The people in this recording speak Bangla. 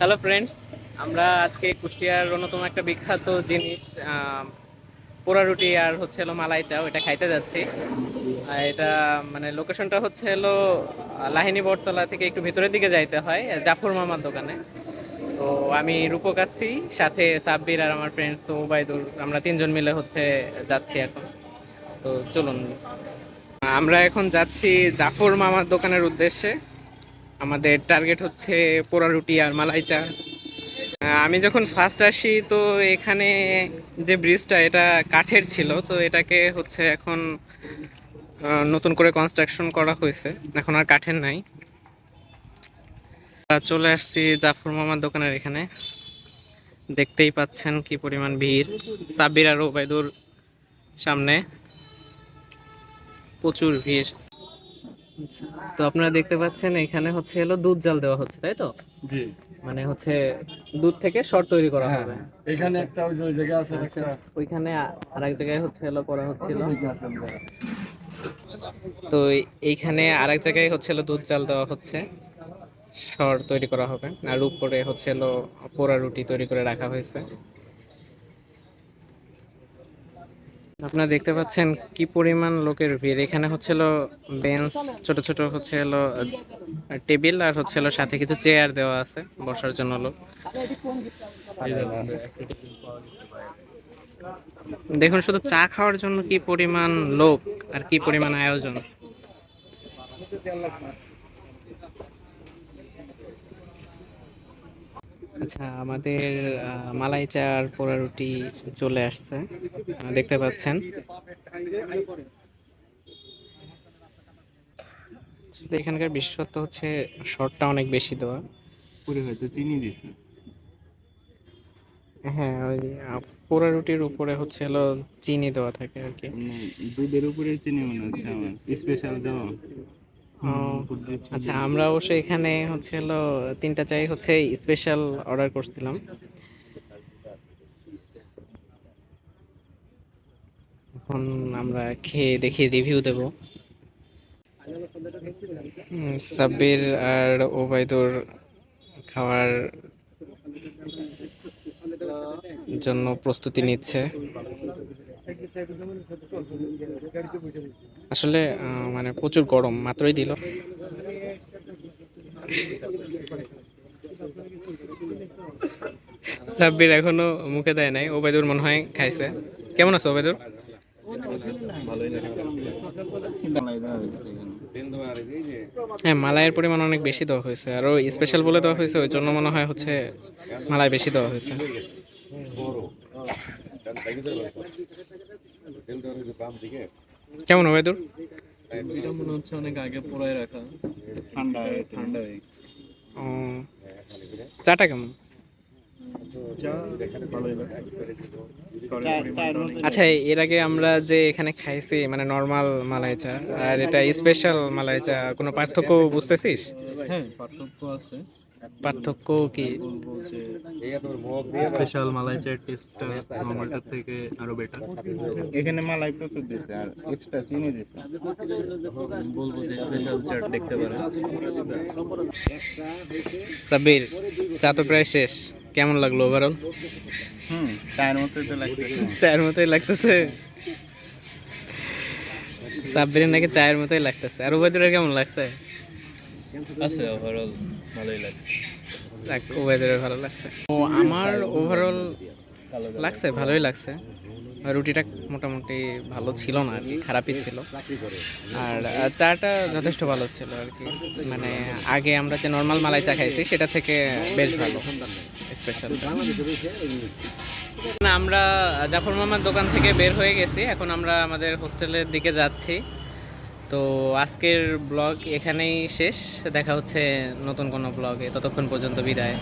হ্যালো ফ্রেন্ডস, আমরা আজকে কুষ্টিয়ার অন্যতম একটা বিখ্যাত জিনিস পোড়া রুটি আর হচ্ছে হলো মালাই চাও এটা খাইতে যাচ্ছি। এটা মানে লোকেশনটা হচ্ছে হলো লাহিনী বটতলা থেকে একটু ভেতরের দিকে যাইতে হয় জাফর মামার দোকানে। তো আমি রূপক আছি, সাথে সাব্বির আর আমার ফ্রেন্ডস ওবায়দুল, আমরা তিনজন মিলে হচ্ছে যাচ্ছি এখন। তো চলুন, আমরা এখন যাচ্ছি জাফর মামার দোকানের উদ্দেশ্যে। আমাদের টার্গেট হচ্ছে পোড়া রুটি আর মালাই চা। আমি যখন ফার্স্ট আসি তো এখানে যে ব্রিজটা এটা কাঠের ছিল, তো এটাকে হচ্ছে এখন নতুন করে কনস্ট্রাকশন করা হয়েছে, এখন আর কাঠের নাই। চলে আসছি জাফর মামার দোকানের এখানে, দেখতেই পাচ্ছেন কি পরিমাণ ভিড়। সাব্বির আর ওবায়দুর সামনে প্রচুর ভিড়। আচ্ছা, তো আপনারা দেখতে পাচ্ছেন এখানে হচ্ছে হলো দুধ জাল দেওয়া হচ্ছে, তাই তো? জি। মানে হচ্ছে দুধ থেকে সর তৈরি করা হ্যাঁ, হবে। এখানে আচ্ছা, একটা ওই জায়গা আছে আচ্ছা, একটা ওইখানে আরেক জায়গায় হচ্ছে হলো করা হচ্ছিল। ওদিকে আছে ওই জায়গা। তো এইখানে আরেক জায়গায় হচ্ছে হলো দুধ জাল দেওয়া হচ্ছে, সর তৈরি করা হবে, আর উপরে হচ্ছে হলো পোড়া রুটি তৈরি করে রাখা হয়েছে। আপনারা দেখতে পাচ্ছেন কি পরিমাণ লোকের ভিড়। এখানে হচ্ছে হলো বেঞ্চ, ছোট ছোট হচ্ছে হলো টেবিল, আর হচ্ছে হলো সাথে কিছু চেয়ার দেওয়া আছে বসার জন্য লোক। দেখুন শুধু চা খাওয়ার জন্য কি পরিমাণ লোক আর কি পরিমাণ আয়োজন। আচ্ছা, আমাদের মালাই চা আর পোড়া রুটি চলে আসছে, দেখতে পাচ্ছেন। আসলে এখানকার বিশেষত্ব হচ্ছে শর্টটা অনেক বেশি দেওয়া। পুরে হয়তো চিনি দিছে। হ্যাঁ, ওই পোড়া রুটির উপরে হচ্ছে হলো চিনি দেওয়া থাকে আর কি। মানে দুধের উপরে চিনি মনে হচ্ছে আমার স্পেশাল দেওয়া। ও, আচ্ছা, আমরা অবশ্য এখানে হচ্ছে হলো তিনটা চাই হচ্ছে স্পেশাল অর্ডার করছিলাম। এখন আমরা খেয়ে দেখি, রিভিউ দেব। সাব্বির আর ওবায়দুর খাওয়ার জন্য প্রস্তুতি নিচ্ছে। আসলে মানে প্রচুর গরম, মাত্রই দিল। সাব্বির এখনো মুখে দেয় নাই, ওবায়দুর মনে হয় খাইছে। কেমন আছো ওবায়দুর? হ্যাঁ, মালাইয়ের পরিমাণ অনেক বেশি দেওয়া হয়েছে, আরও স্পেশাল বলে দেওয়া হয়েছে, ওই জন্য মনে হয় হচ্ছে মালাই বেশি দেওয়া হয়েছে। কেমন ওবায়দুর? এটা মনে হচ্ছে অনেক আগে পোড়ায় রাখা, ঠান্ডা ঠান্ডা হয়ে গেছে। ও, চাটা কেমন? চা ভালোই লাগে। আচ্ছা, এর আগে আমরা যে এখানে খাইছি মানে নর্মাল মালাই চা আর এটা স্পেশাল মালাই চা, কোনো পার্থক্য বুঝতেছিস? হ্যাঁ, পার্থক্য আছে। পার্থক্য কি? বলবো যে স্পেশাল মালাই চায়ের টেস্টটা নর্মালটার থেকে আরো বেটার। এখানে মালাই প্রচুর দিছে আর এক্সট্রা চিনি দিছে। বলবো যে স্পেশাল চাট দেখতে পারেন। সাব্বির, চা তো প্রায় শেষ, কেমন লাগলো ওভারঅল? চায়ের মতোই তো লাগতেছে। চায়ের মতোই লাগতেছে। সাব্বিরের নাকি চায়ের মতোই লাগতেছে, আর ওবায়দুরের কেমন লাগছে? আছে ওভারঅল ভালোই লাগছে। যাক, ওবায়দুরের ভালো লাগছে। ও, আমার ওভারঅল লাগছে, ভালোই লাগছে। আর রুটিটা মোটামুটি ভালো ছিল না আর কি, খারাপই ছিল। আর চাটা যথেষ্ট ভালো ছিল আর কি, মানে আগে আমরা যে নর্মাল মালাই চা খাইছি সেটা থেকে বেশ ভালো স্পেশাল। আমরা জাফর মামার দোকান থেকে বের হয়ে গেছি, এখন আমরা আমাদের হোস্টেলের দিকে যাচ্ছি। তো আজকের ব্লগ এখানেই শেষ, দেখা হচ্ছে নতুন কোনো ব্লগে, ততক্ষণ পর্যন্ত বিদায়।